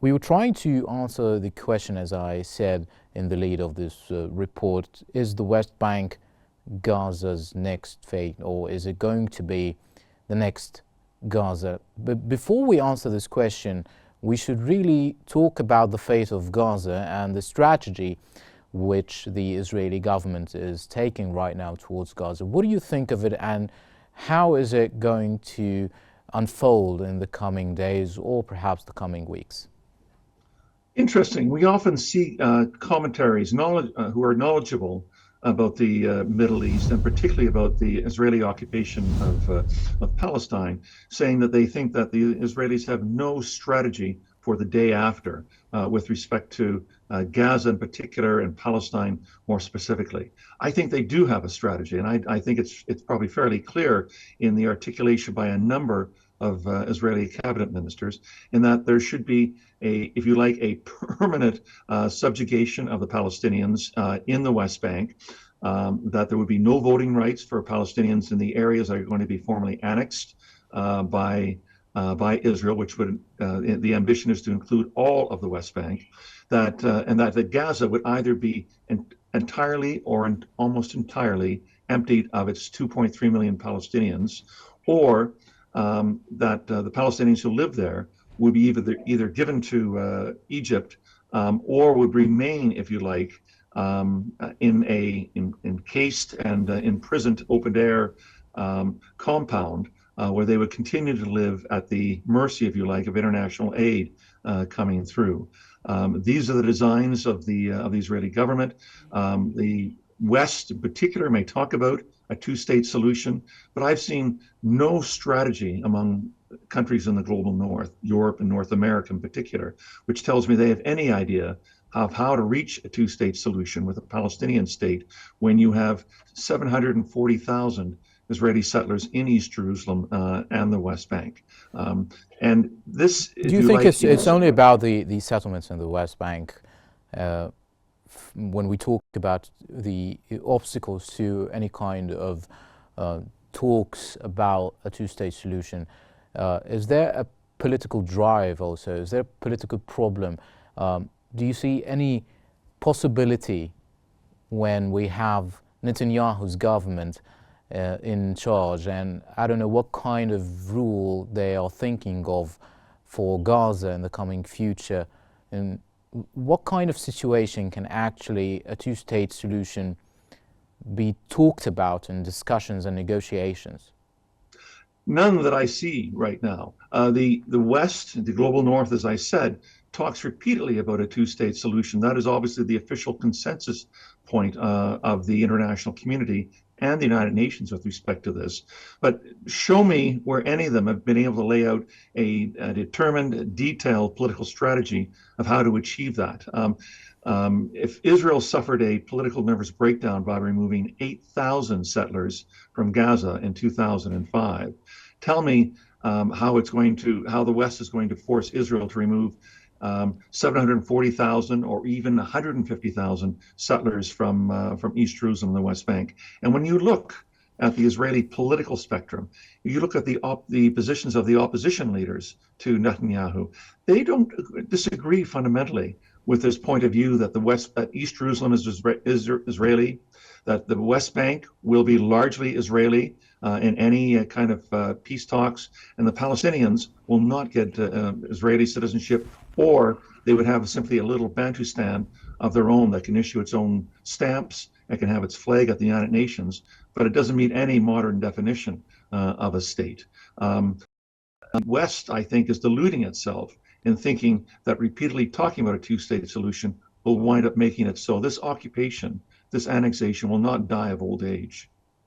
We were trying to answer the question, as I said in the lead of this report, is the West Bank Gaza's next fate, or is it going to be the next Gaza? But before we answer this question, we should really talk about the fate of Gaza and the strategy which the Israeli government is taking right now towards Gaza. What do you think of it, and how is it going to unfold in the coming days or perhaps the coming weeks? Interesting. We often see commentaries who are knowledgeable about the Middle East, and particularly about the Israeli occupation of Palestine, saying that they think that the Israelis have no strategy for the day after with respect to Gaza in particular and Palestine more specifically. I think they do have a strategy, and I think it's probably fairly clear in the articulation by a number of Israeli cabinet ministers, in that there should be if you like, a permanent subjugation of the Palestinians in the West Bank, that there would be no voting rights for Palestinians in the areas that are going to be formally annexed by Israel, which would the ambition is to include all of the West Bank, and that Gaza would either be entirely or almost entirely emptied of its 2.3 million Palestinians, or that the Palestinians who live there would be either given to Egypt or would remain, if you like, in a encased and imprisoned open air compound where they would continue to live at the mercy, if you like, of international aid coming through. These are the designs of the Israeli government. The West in particular may talk about a two-state solution, but I've seen no strategy among countries in the global north, Europe and North America in particular, which tells me they have any idea of how to reach a two-state solution with a Palestinian state when you have 740,000 Israeli settlers in East Jerusalem and the West Bank. And this, do you think it's only about the settlements in the West Bank? When we talk about the obstacles to any kind of talks about a two-state solution, is there a political drive also? Is there a political problem? Do you see any possibility when we have Netanyahu's government in charge, and I don't know what kind of rule they are thinking of for Gaza in the coming future, and what kind of situation can actually a two-state solution be talked about in discussions and negotiations? None that I see right now. The West, the global North, as I said, talks repeatedly about a two-state solution. That is obviously the official consensus point of the international community and the United Nations with respect to this. But show me where any of them have been able to lay out a determined, detailed political strategy of how to achieve that. If Israel suffered a political nervous breakdown by removing 8,000 settlers from Gaza in 2005, tell me how the West is going to force Israel to remove 740,000 or even 150,000 settlers from East Jerusalem and the West Bank. And when you look at the Israeli political spectrum, you look at the positions of the opposition leaders to Netanyahu, they don't disagree fundamentally with this point of view that that East Jerusalem is Israeli, that the West Bank will be largely Israeli in any kind of peace talks, and the Palestinians will not get Israeli citizenship, or they would have simply a little Bantustan of their own that can issue its own stamps and can have its flag at the United Nations, but it doesn't meet any modern definition of a state. The West, I think, is deluding itself in thinking that repeatedly talking about a two-state solution will wind up making it so. This occupation, this annexation will not die of old age.